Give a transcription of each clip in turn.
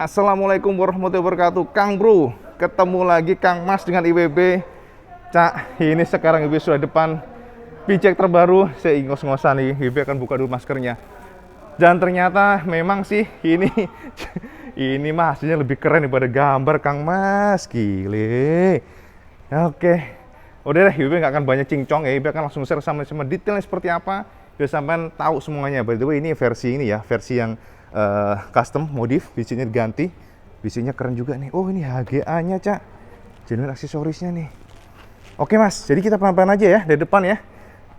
Assalamualaikum warahmatullahi wabarakatuh. Kang Bro, ketemu lagi Kang Mas dengan IWB. Cak, ini sekarang IWB sudah depan pijak terbaru. Saya ingos-ngosan nih, IWB akan buka dulu maskernya. Dan ternyata memang sih ini ini mah hasilnya lebih keren daripada gambar Kang Mas. Gile. Oke. Udah deh, IWB nggak akan banyak cincong ya. IWB akan langsung share sama detailnya seperti apa. Biar sampean tahu semuanya. By the way, ini versi ini ya, versi yang custom modif, bisinya diganti, bisinya keren juga nih. Oh, ini HGA-nya, Cak. Jenis aksesorisnya nih. Oke, Mas. Jadi kita pelan-pelan aja ya dari depan ya.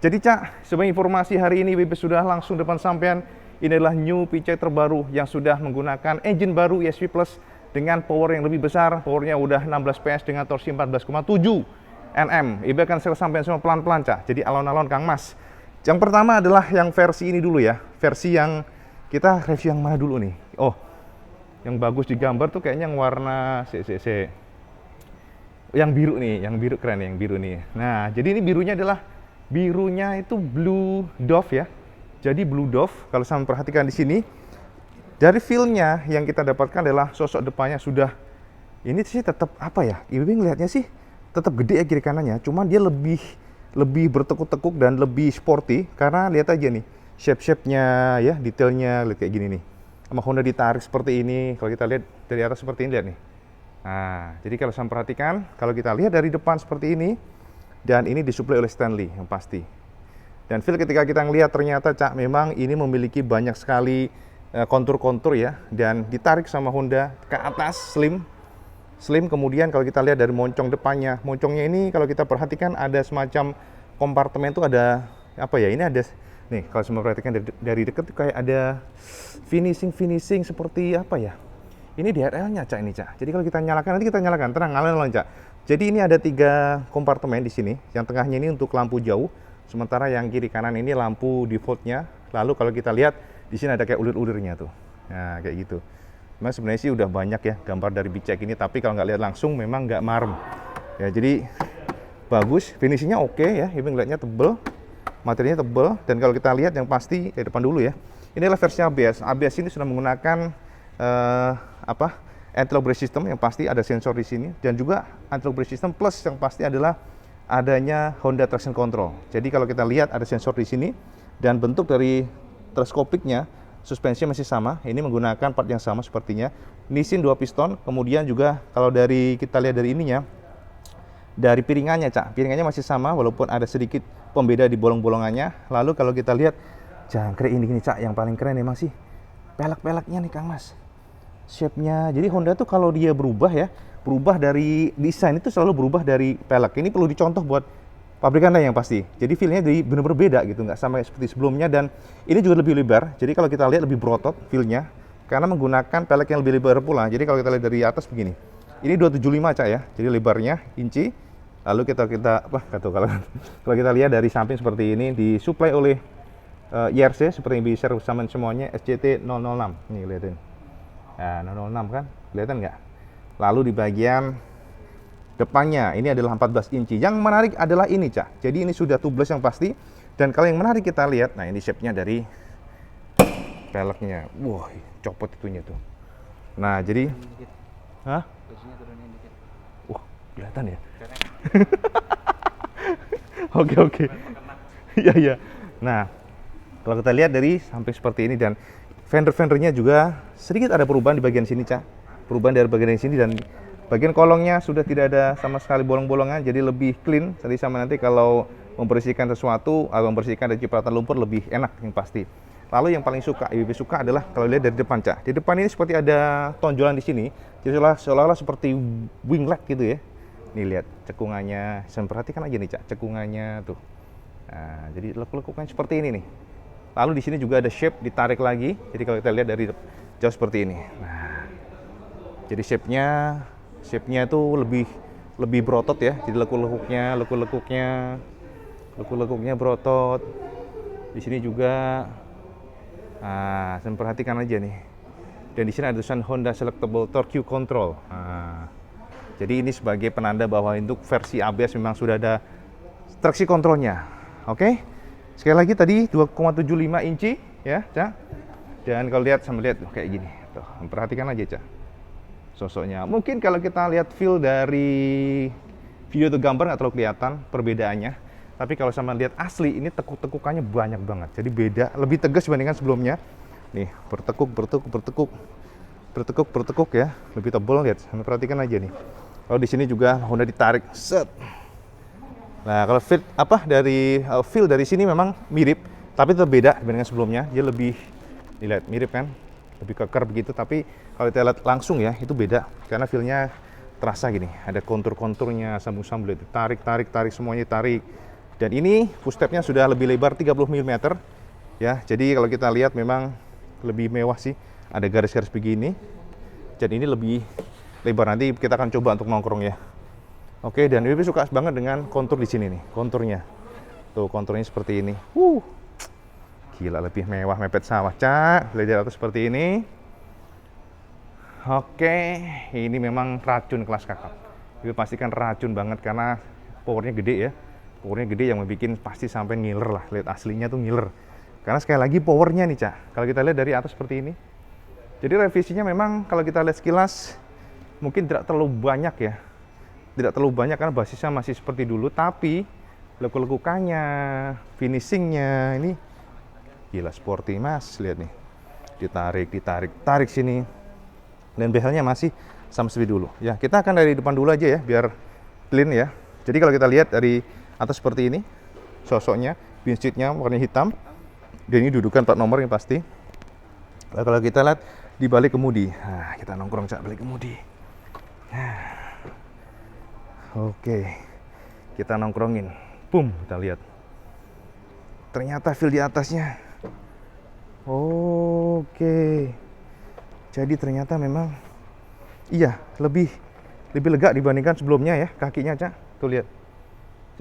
Jadi, Cak, sebagai informasi hari ini WP sudah langsung depan sampean. Ini adalah new PCX terbaru yang sudah menggunakan engine baru ESP Plus dengan power yang lebih besar. Powernya udah 16 PS dengan torsi 14,7 Nm. Ibu akan saya sampean semua pelan-pelan, Cak. Jadi alon-alon Kang Mas. Yang pertama adalah yang versi ini dulu ya. Versi yang kita review yang mana dulu nih? Oh, yang bagus di gambar tuh kayaknya yang warna yang biru nih, yang biru keren nih, yang biru nih. Nah, jadi ini birunya itu Blue Dove ya. Jadi Blue Dove, kalau saya perhatikan di sini, dari feel-nya yang kita dapatkan adalah sosok depannya sudah, ini sih tetap apa ya? IWB ngelihatnya sih tetap gede ya kiri kanannya, cuman dia lebih bertekuk-tekuk dan lebih sporty karena lihat aja nih. Shape-nya ya, detailnya lihat kayak gini nih. Sama Honda ditarik seperti ini. Kalau kita lihat dari atas seperti ini, lihat nih. Nah, jadi kalau saya perhatikan, kalau kita lihat dari depan seperti ini, dan ini disuplai oleh Stanley yang pasti. Dan feel ketika kita ngelihat ternyata Cak memang ini memiliki banyak sekali kontur-kontur ya, dan ditarik sama Honda ke atas slim. Kemudian kalau kita lihat dari moncong depannya, moncongnya ini kalau kita perhatikan ada semacam kompartemen tuh ada apa ya? Ini ada nih, kalau saya perhatikan dari dekat tuh kayak ada finishing seperti apa ya? Ini DRL-nya, Cak, ini, Cak. Jadi kalau kita nyalakan, nanti kita nyalakan, tenang, alon-alon, Cak. Jadi ini ada 3 kompartemen di sini. Yang tengahnya ini untuk lampu jauh, sementara yang kiri kanan ini lampu default-nya. Lalu kalau kita lihat di sini ada kayak ulir-ulirnya tuh. Nah, kayak gitu. Memang sebenarnya sih udah banyak ya gambar dari PCX ini, tapi kalau nggak lihat langsung memang nggak marem. Ya, jadi bagus, finishingnya oke ya. Ini ngeliatnya tebel. Materinya tebal, dan kalau kita lihat yang pasti dari depan dulu ya, ini adalah versi ABS. ABS ini sudah menggunakan anti-lock brake system yang pasti ada sensor di sini, dan juga anti-lock brake system plus yang pasti adalah adanya Honda Traction Control. Jadi kalau kita lihat ada sensor di sini, dan bentuk dari teleskopiknya, suspensinya masih sama. Ini menggunakan part yang sama sepertinya. Nissin 2 piston, kemudian juga kalau dari kita lihat dari ininya, dari piringannya, Cak, piringannya masih sama walaupun ada sedikit pembeda di bolong-bolongannya. Lalu kalau kita lihat jangkrik ini, Cak, yang paling keren emang sih pelek-peleknya nih, Kang Mas. Shape-nya, jadi Honda tuh kalau dia berubah ya, berubah dari desain itu selalu berubah dari pelek. Ini perlu dicontoh buat pabrikan lain yang pasti. Jadi feel-nya benar-benar beda gitu, nggak sama seperti sebelumnya. Dan ini juga lebih lebar, jadi kalau kita lihat lebih berotot feel-nya karena menggunakan pelek yang lebih lebar pula. Jadi kalau kita lihat dari atas begini, ini 275, Cak, ya, jadi lebarnya inci. Lalu kalau kita lihat dari samping seperti ini, disuplai oleh IRC seperti yang bisa sama semuanya, SCT 006. Nih, lihatin. Nah, 006 kan, kelihatan nggak? Lalu di bagian depannya ini adalah 14 inci. Yang menarik adalah ini, Cak. Jadi ini sudah tubeless yang pasti. Dan kalau yang menarik kita lihat, nah ini shape-nya dari peleknya. Wah, copot itunya tuh. Nah, jadi hah? Kelihatan ya? Oke. Iya. Nah, kalau kita lihat dari samping seperti ini, dan fender-fendernya juga sedikit ada perubahan di bagian sini, Cak. Perubahan dari bagian sini, dan bagian kolongnya sudah tidak ada sama sekali bolong-bolongan, jadi lebih clean. Tadi sama nanti kalau membersihkan sesuatu atau membersihkan dari cipratan lumpur lebih enak yang pasti. Lalu yang paling IWB suka adalah kalau lihat dari depan, Cak. Di depan ini seperti ada tonjolan di sini, jadi seolah-olah seperti winglet gitu ya. Nih lihat cekungannya, saya perhatikan aja nih, Cak, cekungannya tuh. Nah, jadi lekuk-lekukan seperti ini nih. Lalu di sini juga ada shape ditarik lagi. Jadi kalau kita lihat dari jauh seperti ini. Nah, jadi shape-nya itu lebih berotot ya. Jadi lekuk-lekuknya berotot. Di sini juga, nah, saya perhatikan aja nih. Dan di sini ada tulisan Honda Selectable Torque Control. Nah, jadi ini sebagai penanda bahwa untuk versi ABS memang sudah ada traksi kontrolnya. Oke. Sekali lagi tadi 2,75 inci ya, Cak. Dan kalau lihat sama lihat kayak gini. Tuh, perhatikan aja, Cak. sosoknya. Mungkin kalau kita lihat feel dari video atau gambar nggak terlalu kelihatan perbedaannya. Tapi kalau sama lihat asli, ini tekuk-tekukannya banyak banget. Jadi beda, lebih tegas dibandingkan sebelumnya. Nih, bertekuk ya, lebih tebal. Lihat, perhatikan aja nih. Kalau di sini juga Honda ditarik, set. Nah, kalau feel dari sini memang mirip, tapi tetap beda dibandingkan sebelumnya. Dia lebih, dilihat mirip kan, lebih keker begitu. Tapi kalau kita lihat langsung ya, itu beda karena feel-nya terasa gini. Ada kontur-konturnya, sambung-sambung, tarik, semuanya tarik. Dan ini footstep-nya sudah lebih lebar 30 mm ya. Jadi kalau kita lihat memang lebih mewah sih. Ada garis-garis begini. Dan ini lebih lebar. Nanti kita akan coba untuk nongkrong ya. Oke, dan Wibi suka banget dengan kontur di sini nih, konturnya. Tuh, konturnya seperti ini. Gila, lebih mewah, mepet sawah, Cak. Lihat dari atas seperti ini. Oke, ini memang racun kelas kakap. Wibi pastikan racun banget karena powernya gede ya. Powernya gede yang bikin pasti sampai ngiler lah. Lihat aslinya tuh ngiler. Karena sekali lagi powernya nih, Cak. Kalau kita lihat dari atas seperti ini. Jadi revisinya memang kalau kita lihat sekilas mungkin tidak terlalu banyak ya. Tidak terlalu banyak karena basisnya masih seperti dulu. Tapi lekuk-lekukannya, finishingnya ini gila sporty mas. Lihat nih. Ditarik sini. Dan bezelnya masih sama seperti dulu. Ya, kita akan dari depan dulu aja ya biar clean ya. Jadi kalau kita lihat dari atas seperti ini, sosoknya, windshield-nya warna hitam, dan ini dudukan plat nomor yang pasti. Lalu kalau kita lihat di balik kemudi, nah, kita nongkrong Cak balik kemudi. Oke, kita nongkrongin, boom, kita lihat. Ternyata feel di atasnya. Oke, jadi ternyata memang, iya lebih lega dibandingkan sebelumnya ya kakinya Cak. Tuh lihat.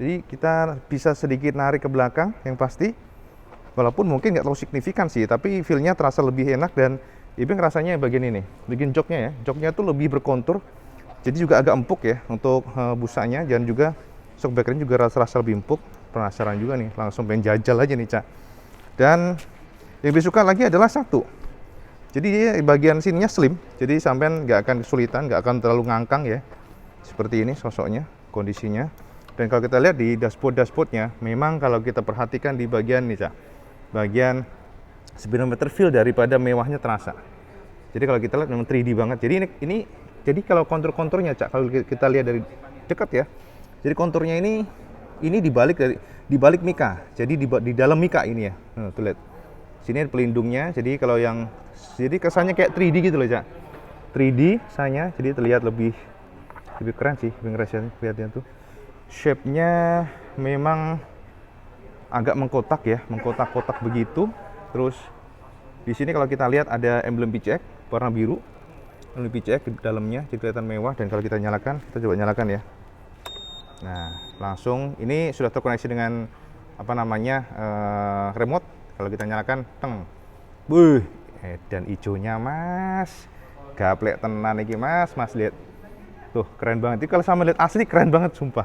Jadi kita bisa sedikit narik ke belakang yang pasti. Walaupun mungkin nggak terlalu signifikan sih, tapi feel-nya terasa lebih enak dan Ibi ngerasanya bagian ini, bagian joknya ya. Joknya tuh lebih berkontur. Jadi juga agak empuk ya untuk busanya dan juga shock breaker juga rasa lebih empuk. Penasaran juga nih, langsung pengen jajal aja nih Cak. Dan yang Ibi suka lagi adalah satu. Jadi dia bagian sininya slim, jadi sampean nggak akan kesulitan, nggak akan terlalu ngangkang ya. Seperti ini sosoknya, kondisinya. Dan kalau kita lihat di dashboardnya, memang kalau kita perhatikan di bagian nih Cak, bagian speedometer feel daripada mewahnya terasa. Jadi kalau kita lihat memang 3D banget. Jadi ini jadi kalau kontur-konturnya Cak, kalau kita lihat dari dekat ya. Jadi konturnya ini dibalik mika. Jadi di dalam mika ini ya. Tuh lihat. Sini ada pelindungnya. Jadi kalau jadi kesannya kayak 3D gitu loh Cak. 3D kesannya, jadi terlihat lebih keren sih, lebih ngerasain lihatnya tuh. Shape-nya memang agak mengkotak ya, mengkotak-kotak begitu. Terus di sini kalau kita lihat ada emblem PCX warna biru, emblem PCX di dalamnya, jadi kelihatan mewah. Dan kalau kita nyalakan, kita coba nyalakan ya. Nah, langsung ini sudah terkoneksi dengan remote. Kalau kita nyalakan, teng, dan hijaunya mas, gaplek tenan iki mas lihat. Tuh keren banget. Jadi kalau sama lihat asli keren banget sumpah.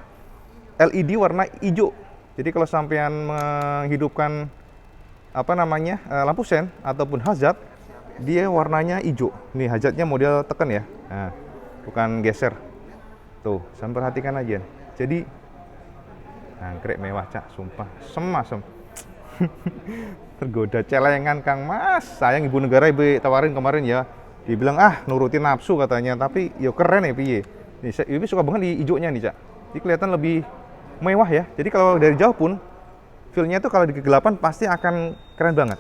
LED warna hijau. Jadi kalau sampean menghidupkan lampu sen ataupun hazard, dia warnanya hijau. Nih hazardnya model tekan ya. Nah, bukan geser. Tuh, sampai perhatikan aja. Jadi angkrek mewah Cak, sumpah. Sem. Tergoda celengan Kang Mas. Sayang ibu negara Ibu tawarin kemarin ya. Dibilang nurutin nafsu katanya, tapi yo keren ya piye. Nih, Ibu suka banget di hijaunya nih Cak. Jadi kelihatan lebih mewah ya. Jadi kalau dari jauh pun feel-nya tuh kalau di kegelapan pasti akan keren banget.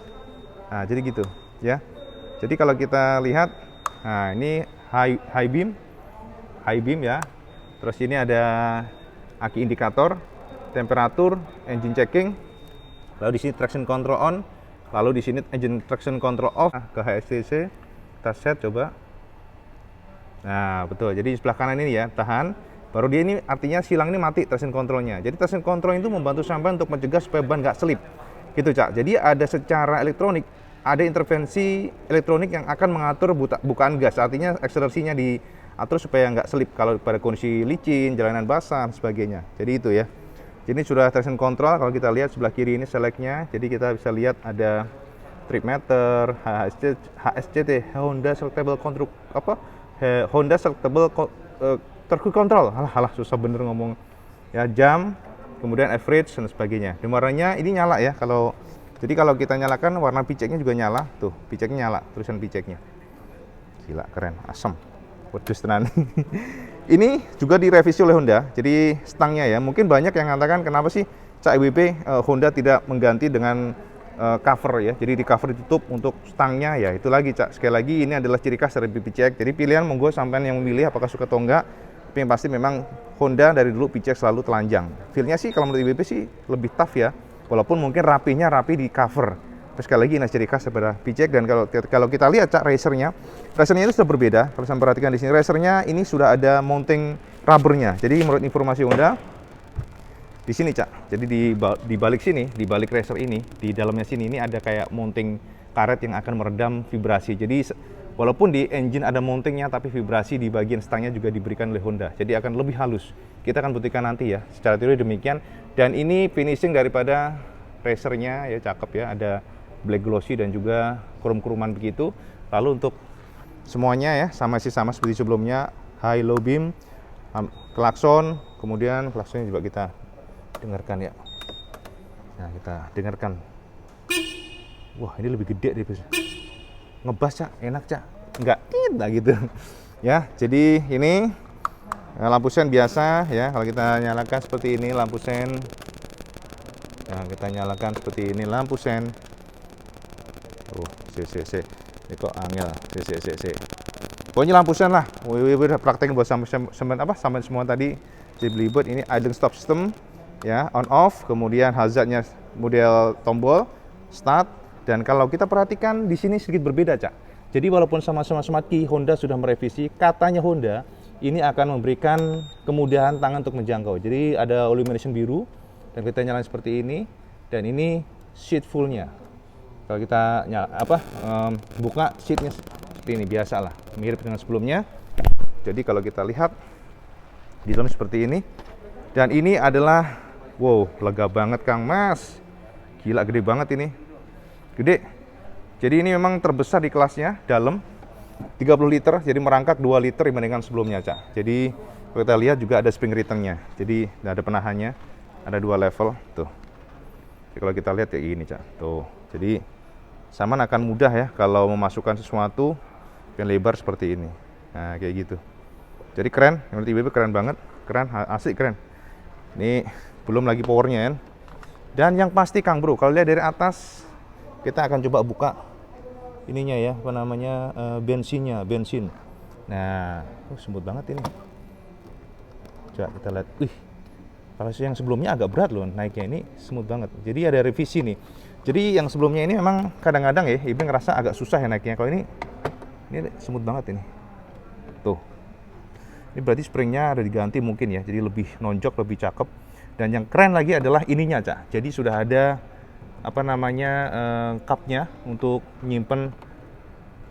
Nah, jadi gitu ya. Jadi kalau kita lihat, nah ini high beam ya. Terus ini ada aki indikator, temperatur, engine checking. Lalu di sini traction control on. Lalu di sini engine traction control off. Ke HSTC kita set coba. Nah, betul. Jadi sebelah kanan ini ya, tahan. Baru dia ini artinya silang ini mati traction controlnya. Jadi traction control itu membantu sampai untuk mencegah supaya ban nggak selip. Gitu Cak. Jadi ada secara elektronik, ada intervensi elektronik yang akan mengatur bukaan gas. Artinya akselerasinya diatur supaya nggak selip kalau pada kondisi licin, jalanan basah, dan sebagainya. Jadi itu ya. Jadi sudah traction control. Kalau kita lihat sebelah kiri ini seleknya. Jadi kita bisa lihat ada trip meter, HSCT, Honda Selectable Honda Selectable Cruise Control. Alah, susah bener ngomong. Ya, jam, kemudian average dan sebagainya. Dan warnanya ini nyala ya. Jadi kalau kita nyalakan warna piceknya juga nyala. Tuh, piceknya nyala, tulisan piceknya. Gila, keren, asem. Wedus tenan. Ini juga direvisi oleh Honda. Jadi stangnya ya, mungkin banyak yang mengatakan kenapa sih Cak EWP Honda tidak mengganti dengan cover ya. Jadi di cover ditutup untuk stangnya ya. Itu lagi Cak. Sekali lagi ini adalah ciri khas dari PCX. Jadi pilihan monggo sampean yang memilih apakah suka atau enggak. Tapi yang pasti memang Honda dari dulu PCX selalu telanjang. Feel-nya sih kalau menurut EWP sih lebih tough ya. Walaupun mungkin rapi di cover. Terus sekali lagi ini ciri khas daripada PCX. Dan kalau kita lihat Cak racernya itu sudah berbeda. Kalau saya perhatikan di sini racernya ini sudah ada mounting rubbernya. Jadi menurut informasi Honda di sini Cak, jadi di balik sini, di balik racer ini, di dalamnya sini ini ada kayak mounting karet yang akan meredam vibrasi. Jadi walaupun di engine ada mountingnya, tapi vibrasi di bagian stangnya juga diberikan oleh Honda. Jadi akan lebih halus. Kita akan buktikan nanti ya, secara teori demikian. Dan ini finishing daripada racernya ya, cakep ya, ada black glossy dan juga krum-kruman begitu. Lalu untuk semuanya ya sama seperti sebelumnya, high low beam, klakson, kemudian klaksonnya juga kita dengarkan ya. Nah, kita dengarkan. Wah, ini lebih gede deh. Ngebas Cak, enak Cak. Enggak gitu. Ya, jadi ini lampu sen biasa ya. Kalau kita nyalakan seperti ini lampu sen. Nah, kita nyalakan seperti ini lampu sen. Ini kok angel. Pokoknya lampu sen lah. Udah praktekin buat sampai semua tadi. Jadi belibet ini idling stop system. Ya, on off, kemudian hazardnya model tombol start, dan kalau kita perhatikan di sini sedikit berbeda Cak. Jadi walaupun sama-sama smart key, Honda sudah merevisi, katanya Honda ini akan memberikan kemudahan tangan untuk menjangkau. Jadi ada illumination biru dan kita nyalain seperti ini, dan ini seat fullnya. Kalau kita buka seatnya seperti ini, biasalah, mirip dengan sebelumnya. Jadi kalau kita lihat di dalam seperti ini, dan ini adalah wow, lega banget Kang Mas. Gila, gede banget ini. Gede. Jadi ini memang terbesar di kelasnya, dalam 30 liter, jadi merangkak 2 liter dibandingkan sebelumnya Cak. Jadi kalau kita lihat juga ada spring return-nya. Jadi ada penahannya, ada 2 level tuh. Jadi kalau kita lihat kayak gini Cak. Tuh. Jadi Saman akan mudah ya kalau memasukkan sesuatu yang lebar seperti ini. Nah, kayak gitu. Jadi keren, menurut IBB keren banget. Keren, asik keren. Ini belum lagi powernya kan. Dan yang pasti Kang Bro, kalau lihat dari atas, kita akan coba buka ininya ya, apa namanya, bensin. Nah, smooth banget ini. Coba kita lihat. Wih, kalau yang sebelumnya agak berat loh naiknya, ini smooth banget. Jadi ada revisi nih. Jadi yang sebelumnya ini memang kadang-kadang ya, Ibu ngerasa agak susah ya naiknya. Kalau ini smooth banget ini. Tuh. Ini berarti springnya ada diganti mungkin ya, jadi lebih nonjok, lebih cakep. Dan yang keren lagi adalah ininya Cak. Jadi sudah ada apa namanya cupnya untuk nyimpen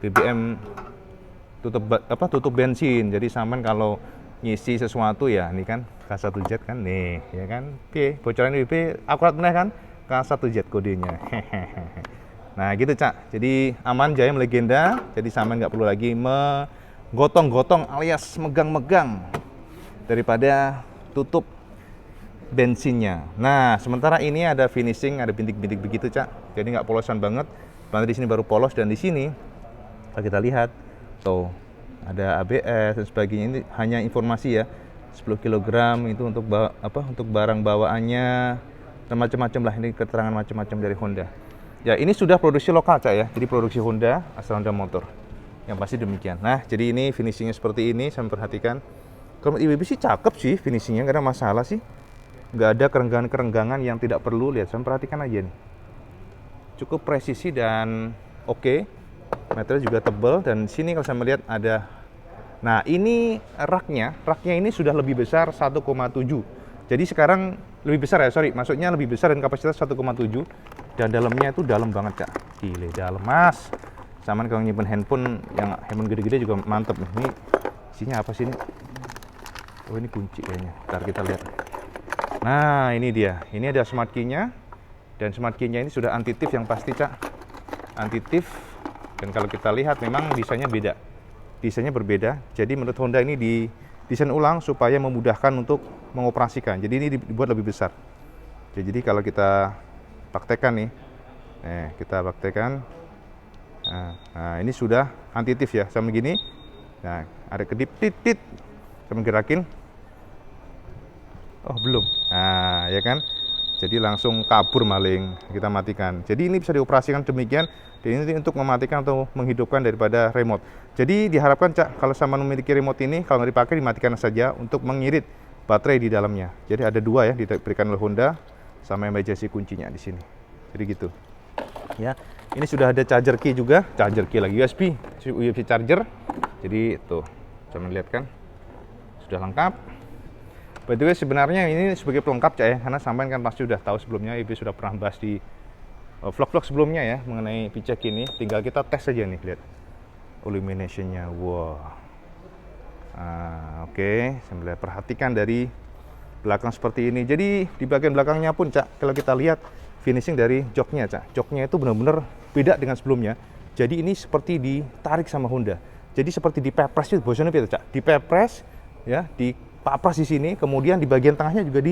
BBM, tutup bensin. Jadi Saman kalau ngisi sesuatu ya, ini kan K1Z kan nih, ya kan. Oke, bocoran WP akurat benar kan? K1Z kodenya. Nah, gitu Cak. Jadi aman jaya melegenda. Jadi Saman nggak perlu lagi gotong-gotong alias megang-megang daripada tutup bensinnya. Nah, sementara ini ada finishing, ada bintik-bintik begitu Cak. Jadi nggak polosan banget. Nanti di sini baru polos, dan di sini kalau kita lihat tuh ada ABS dan sebagainya. Ini hanya informasi ya. 10 kg itu untuk untuk barang bawaannya dan macam-macam lah, ini keterangan macam-macam dari Honda. Ya, ini sudah produksi lokal Cak ya. Jadi produksi Honda, asal Honda Motor. Yang pasti demikian. Nah, jadi ini finishingnya seperti ini, saya perhatikan. Kalau IWB sih cakep sih finishingnya, nggak ada masalah sih. Nggak ada kerenggangan-kerenggangan yang tidak perlu. Lihat, saya perhatikan aja nih. Cukup presisi dan oke. Material juga tebal, dan sini kalau saya melihat ada. Nah, ini raknya ini sudah lebih besar 1,7. Jadi sekarang lebih besar ya, maksudnya lebih besar dan kapasitas 1,7. Dan dalamnya itu dalam banget Cak. Gile, dalam Mas. Saman kalau nyimpen handphone yang handphone gede-gede juga mantep nih. Ini isinya apa sih ini? Oh, ini kunci kayaknya. Ntar kita lihat. Nah, ini dia. Ini ada smart key-nya. Dan smart key-nya ini sudah anti-thief yang pasti Cak. Anti-thief. Dan kalau kita lihat memang desainnya beda. desainnya berbeda. Jadi menurut Honda ini didesain ulang supaya memudahkan untuk mengoperasikan. Jadi ini dibuat lebih besar. Jadi kalau kita praktekkan nih, kita praktekkan. Nah, ini sudah anti-tif ya, sama gini. Nah, ada kedip titit, sama gerakin. Oh belum. Nah, ya kan? Jadi langsung kabur maling, kita matikan. Jadi ini bisa dioperasikan demikian. Dan ini untuk mematikan atau menghidupkan daripada remote. Jadi diharapkan Cak, kalau sama memiliki remote ini, kalau nggak dipakai dimatikan saja untuk mengirit baterai di dalamnya. Jadi ada dua ya diberikan oleh Honda, sama emergency kuncinya di sini. Jadi gitu. Ya, ini sudah ada charger key juga, charger key lagi USB charger. Jadi tuh, bisa melihat kan, sudah lengkap. By the way, sebenarnya ini sebagai pelengkap Cak ya, karena sampean kan pasti udah tahu sebelumnya, Ibu sudah pernah bahas di vlog-vlog sebelumnya ya mengenai VCEC ini. Tinggal kita tes saja nih, lihat illuminationnya. Wow. Oke, sambil perhatikan dari belakang seperti ini. Jadi di bagian belakangnya pun Cak, kalau kita lihat finishing dari joknya Cak, joknya itu benar-benar beda dengan sebelumnya. Jadi ini seperti ditarik sama Honda. Jadi seperti dipepres itu, bosnya beda Cak, dipepres ya, dipapras di sini, kemudian di bagian tengahnya juga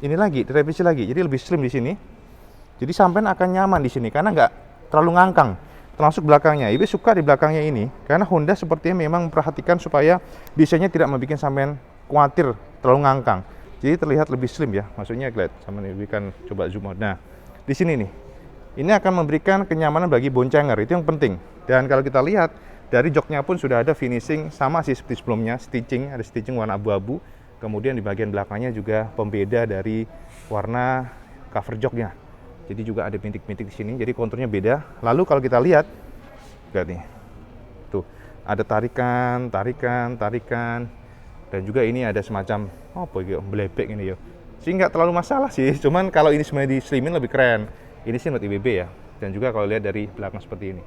ini lagi, direvisi lagi. Jadi lebih slim di sini. Jadi sampean akan nyaman di sini karena nggak terlalu ngangkang. Termasuk belakangnya. Ibu suka di belakangnya ini karena Honda sepertinya memang memperhatikan supaya desainnya tidak membuat sampean khawatir terlalu ngangkang. Jadi terlihat lebih slim ya. Maksudnya lihat sama Ibu kan coba zoom out. Nah, di sini nih. Ini akan memberikan kenyamanan bagi boncanger, itu yang penting. Dan kalau kita lihat dari joknya pun sudah ada finishing sama sih seperti sebelumnya, ada stitching warna abu-abu. Kemudian di bagian belakangnya juga pembeda dari warna cover joknya. Jadi juga ada bintik-bintik di sini, jadi konturnya beda. Lalu kalau kita lihat nih, tuh ada tarikan, dan juga ini ada semacam belebek ini ya. Sih nggak terlalu masalah sih, cuman kalau ini sebenarnya di slimin lebih keren. Ini sih menurut IBB ya, dan juga kalau lihat dari belakang seperti ini,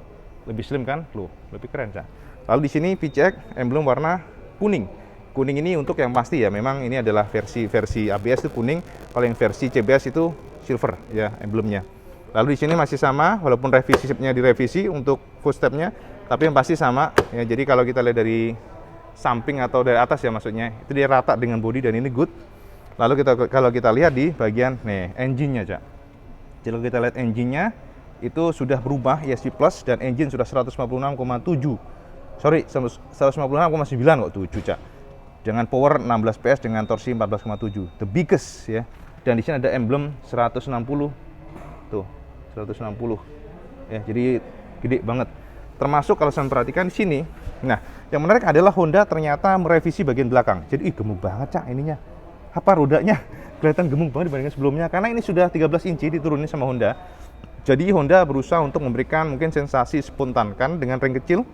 lebih slim kan, lebih keren Cak. Lalu di sini VCEC emblem warna kuning. Kuning ini untuk yang pasti ya, memang ini adalah versi ABS itu kuning. Kalau yang versi CBS itu silver ya emblemnya. Lalu di sini masih sama, walaupun revisi chipnya direvisi untuk footstepnya, tapi yang pasti sama ya. Jadi kalau kita lihat dari samping atau dari atas ya maksudnya, itu dia rata dengan bodi dan ini good. Lalu kalau kita lihat di bagian engine-nya Cak. Jadi kalau kita lihat engine-nya itu sudah berubah ESP Plus dan engine sudah 156,7. Sorry, 156,9 kok 7 Cak. Dengan power 16 PS dengan torsi 14,7. The biggest ya. Dan di sini ada emblem 160. Tuh, 160. Ya, jadi gede banget. Termasuk kalau saya perhatikan di sini. Nah, yang menarik adalah Honda ternyata merevisi bagian belakang. Jadi gemuk banget Cak ininya. Apa rodanya? Kelihatan gemuk banget dibandingkan sebelumnya karena ini sudah 13 inci diturunin sama Honda. Jadi Honda berusaha untuk memberikan mungkin sensasi spontan kan dengan ring kecil.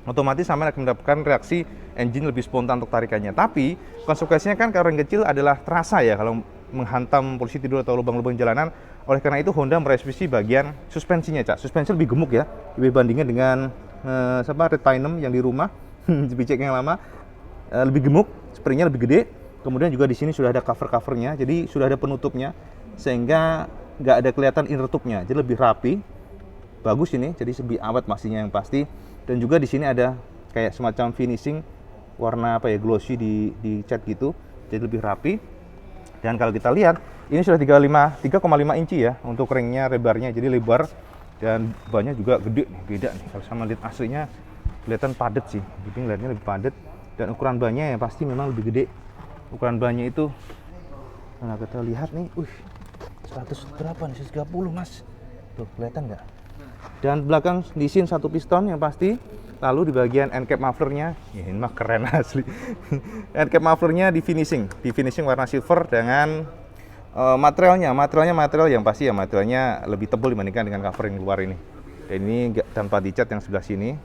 Otomatis sama akan mendapatkan reaksi engine lebih spontan untuk tarikannya. Tapi konsekuensinya kan kalau ring kecil adalah terasa ya kalau menghantam polisi tidur atau lubang-lubang jalanan. Oleh karena itu Honda merevisi bagian suspensinya Cak. Suspensi lebih gemuk ya dibandingkan dengan Red Pinem yang di rumah VCEC yang lama. Lebih gemuk, springnya lebih gede. Kemudian juga di sini sudah ada cover-covernya, jadi sudah ada penutupnya sehingga nggak ada kelihatan inner tube-nya. Jadi lebih rapi. Bagus ini, jadi lebih awet pastinya yang pasti. Dan juga di sini ada kayak semacam finishing warna glossy di cat gitu. Jadi lebih rapi. Dan kalau kita lihat, ini sudah 3,5 inci ya untuk ringnya, lebarnya. Jadi lebar dan bannya juga gede nih, beda nih. Kalau sama lihat aslinya kelihatan padat sih. Jadi ngeliatnya lebih padat dan ukuran bannya yang pasti memang lebih gede. Ukuran bannya itu, nah kita lihat nih, 100 berapa nih, 130 Mas. Tuh, kelihatan nggak? Dan belakang disin satu piston yang pasti. Lalu di bagian end cap mufflernya, ini mah keren asli. End cap mufflernya di finishing warna silver dengan materialnya yang pasti ya materialnya lebih tebal dibandingkan dengan cover yang luar ini. Dan ini tanpa dicat yang sebelah sini.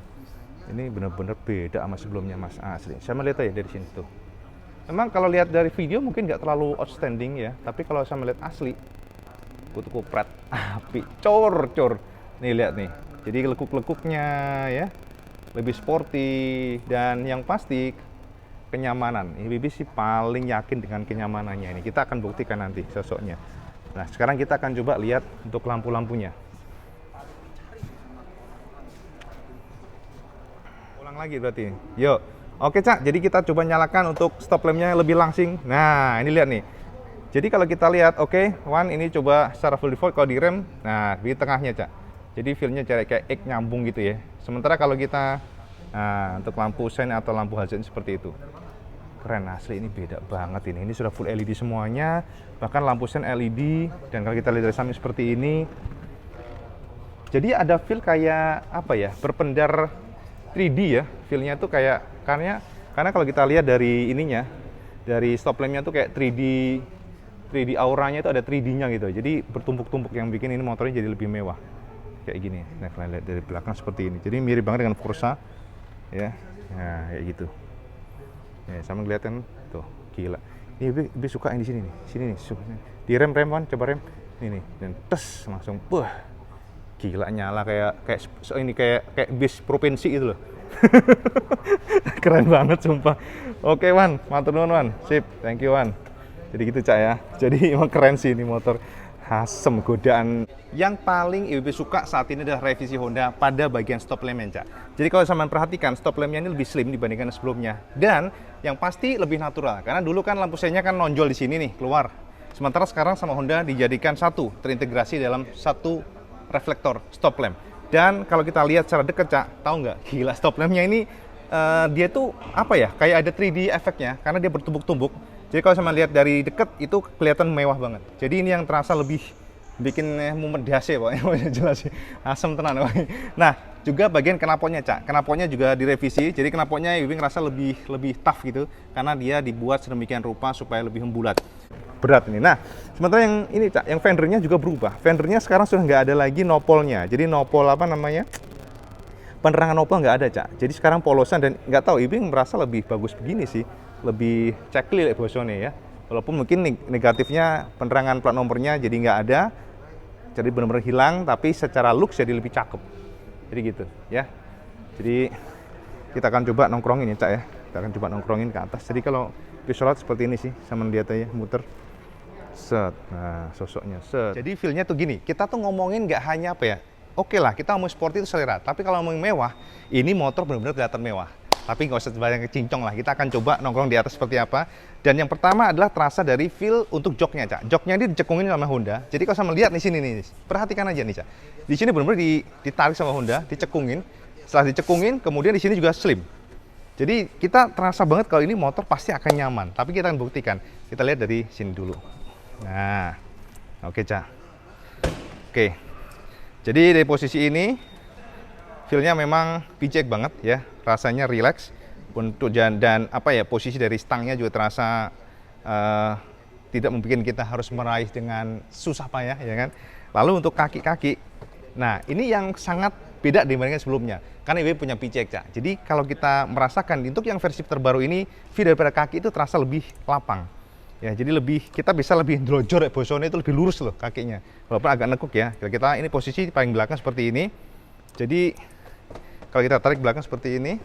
Ini benar-benar beda sama sebelumnya Mas asli. Saya melihat aja dari sini tuh. Memang kalau lihat dari video mungkin nggak terlalu outstanding ya, tapi kalau saya melihat asli, kutu kupret, api, cor. Nih lihat nih, jadi lekuk-lekuknya ya, lebih sporty dan yang pasti kenyamanan. Ini Bibi sih paling yakin dengan kenyamanannya ini. Kita akan buktikan nanti sosoknya. Nah sekarang kita akan coba lihat untuk lampu-lampunya. ulang lagi berarti. Yuk. Oke, Cak. Jadi kita coba nyalakan untuk stop lampnya lebih langsing. Nah, ini lihat nih. Jadi kalau kita lihat, oke, One ini coba secara full default kalau direm, nah di tengahnya, Cak. Jadi feel-nya kayak X nyambung gitu ya. Sementara kalau kita untuk lampu sen atau lampu hazard seperti itu. Keren asli, ini beda banget ini. Ini sudah full LED semuanya, bahkan lampu sen LED, dan kalau kita lihat dari samping seperti ini. Jadi ada feel kayak apa ya? Berpendar 3D ya. Feel-nya tuh kayak karena kalau kita lihat dari ininya, dari stop lamp-nya tuh kayak 3D auranya itu ada 3D-nya gitu. Jadi bertumpuk-tumpuk yang bikin ini motornya jadi lebih mewah. Kayak gini. Nah, kalian lihat dari belakang seperti ini. Jadi mirip banget dengan Corsa ya. Nah, kayak gitu. Ya, sama kelihatan tuh, gila. Ini lebih suka yang di sini nih. Sini nih, di rem Wan, coba rem. Ini nih, dan tes langsung gila nyala kayak bis provinsi itu loh. Keren banget sumpah. Oke, Wan, matur nuwun, Wan. Sip, thank you, Wan. Jadi gitu, Cak ya. Jadi emang keren sih ini motor. Asem godaan. Yang paling IWB suka saat ini adalah revisi Honda pada bagian stop lamp-nya, Cak. Jadi kalau sampean perhatikan, stop lamp-nya ini lebih slim dibandingkan sebelumnya. Dan yang pasti lebih natural. Karena dulu kan lampu senya kan nonjol di sini nih, keluar. Sementara sekarang sama Honda dijadikan satu, terintegrasi dalam satu reflektor stop lamp. Dan kalau kita lihat secara dekat, Cak, tahu nggak? Gila, stop lamp-nya ini dia tuh apa ya? Kayak ada 3D efeknya karena dia bertumbuk-tumbuk. Jadi kalau sama lihat dari dekat itu kelihatan mewah banget. Jadi ini yang terasa lebih bikin memedase pokoknya jelas sih. Asem tenan. Nah, juga bagian knalpotnya, Cak. Knalpotnya juga direvisi. Jadi knalpotnya Iwi ngerasa lebih tough gitu karena dia dibuat sedemikian rupa supaya lebih membulat. Berat ini. Nah, sementara yang ini, Cak, yang fendernya juga berubah. Fendernya sekarang sudah nggak ada lagi nopolnya. Jadi nopol apa namanya? Penerangan nopol nggak ada, Cak. Jadi sekarang polosan dan nggak tahu, Iwi merasa lebih bagus begini sih. Lebih cekli bosone ya. Walaupun mungkin negatifnya penerangan plat nomornya jadi nggak ada, jadi benar-benar hilang, tapi secara looks jadi lebih cakep. Jadi gitu ya. Jadi kita akan coba nongkrongin ya, Cak ya. Kita akan coba nongkrongin ke atas. Jadi kalau visual seperti ini sih, sama dia aja muter. Set. Nah, sosoknya set. Jadi feel-nya tuh gini, kita tuh ngomongin nggak hanya apa ya, oke lah kita mau sport itu selera, tapi kalau mau mewah, ini motor benar-benar kelihatan mewah. Tapi nggak usah banyak cincong lah, kita akan coba nongkrong di atas seperti apa. Dan yang pertama adalah terasa dari feel untuk joknya, Cak. Joknya ini dicekungin sama Honda. Jadi kalau sama lihat di sini nih, perhatikan aja nih, Cak. Di sini benar-benar ditarik sama Honda, dicekungin. Setelah dicekungin, kemudian di sini juga slim. Jadi kita terasa banget kalau ini motor pasti akan nyaman. Tapi kita akan buktikan. Kita lihat dari sini dulu. Nah, oke, Cak. Oke. Jadi dari posisi ini, feel-nya memang pijak banget ya. Rasanya relax untuk dan apa ya, posisi dari stangnya juga terasa tidak membuat kita harus meraih dengan susah payah ya kan. Lalu untuk kaki-kaki, nah ini yang sangat beda dibandingkan sebelumnya karena IW punya pijak, Cak. Jadi kalau kita merasakan untuk yang versi terbaru ini feel daripada kaki itu terasa lebih lapang ya, jadi kita bisa lebih drojor ya, bosone itu lebih lurus loh kakinya walaupun agak nekuk ya. Kita ini posisi paling belakang seperti ini, jadi kalau kita tarik belakang seperti ini,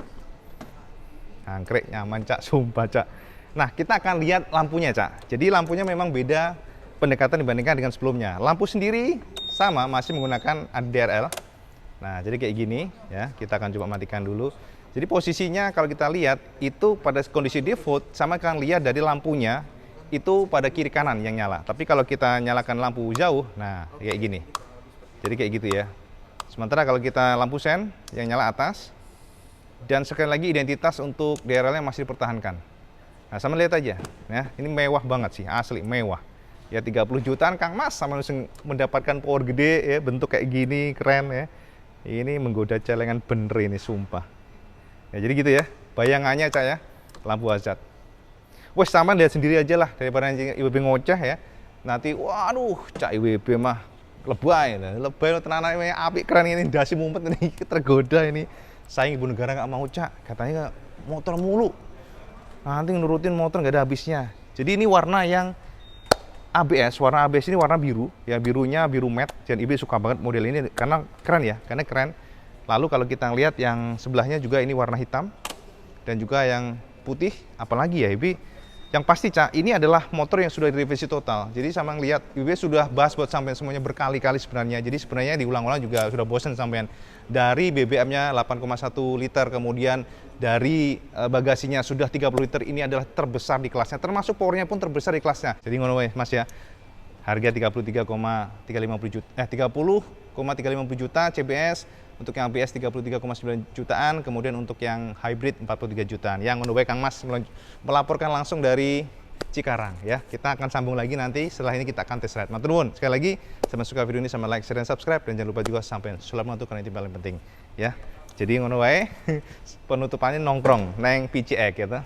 angkrek nyaman, Cak, sumpah, Cak. Nah, kita akan lihat lampunya, Cak. Jadi lampunya memang beda pendekatan dibandingkan dengan sebelumnya. Lampu sendiri sama, masih menggunakan DRL. Nah, jadi kayak gini ya. Kita akan coba matikan dulu. Jadi posisinya kalau kita lihat itu pada kondisi default sama akan lihat dari lampunya itu pada kiri kanan yang nyala. Tapi kalau kita nyalakan lampu jauh, nah kayak gini. Jadi kayak gitu ya. Sementara kalau kita lampu sen yang nyala atas, dan sekali lagi identitas untuk DRL-nya masih dipertahankan. Nah, sama lihat aja, ya, ini mewah banget sih, asli mewah. Ya 30 jutaan Kang Mas sama langsung mendapatkan power gede ya, bentuk kayak gini, keren ya. Ini menggoda celengan bener ini, sumpah. Ya jadi gitu ya, bayangannya, Cak ya, lampu hazard. Wes sama lihat sendiri aja lah daripada IWB ngoceh ya. Nanti waduh, Cak IWB mah lebay tenanan ini apik keren ini, dasi mumpet ini tergoda ini. Saing ibu negara nggak mau, Cak, katanya motor mulu, nanti nurutin motor nggak ada habisnya. Jadi ini warna yang ABS, warna ABS ini warna biru ya, birunya biru matte, dan IB suka banget model ini karena keren ya, karena keren. Lalu kalau kita lihat yang sebelahnya juga ini warna hitam dan juga yang putih, apalagi ya IB Yang pasti Cak, ini adalah motor yang sudah direvisi total. Jadi sama ngeliat, UB sudah bahas buat sampean semuanya berkali-kali sebenarnya. Jadi sebenarnya diulang-ulang juga sudah bosan sampean. Dari BBM-nya 8,1 liter, kemudian dari bagasinya sudah 30 liter, ini adalah terbesar di kelasnya. Termasuk powernya pun terbesar di kelasnya. Jadi ngono wae Mas ya. Harga 33,350 juta, 30,350 juta CBS, untuk yang ABS 33,9 jutaan, kemudian untuk yang hybrid 43 jutaan. Yang ngono wae Kang Mas melaporkan langsung dari Cikarang ya. Kita akan sambung lagi nanti, setelah ini kita akan test ride. Matur nuwun. Sekali lagi, sampai suka video ini sama like, share dan subscribe, dan jangan lupa juga sampai sulap untuk karena itu paling penting ya. Jadi ngono wae penutupannya nongkrong neng PCX gitu.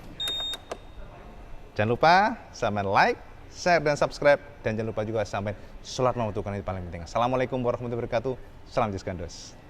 Jangan lupa sampai like, share dan subscribe, dan jangan lupa juga sampai sholat mau untuk karena itu paling penting. Assalamualaikum warahmatullahi wabarakatuh. Salam Jiskandos.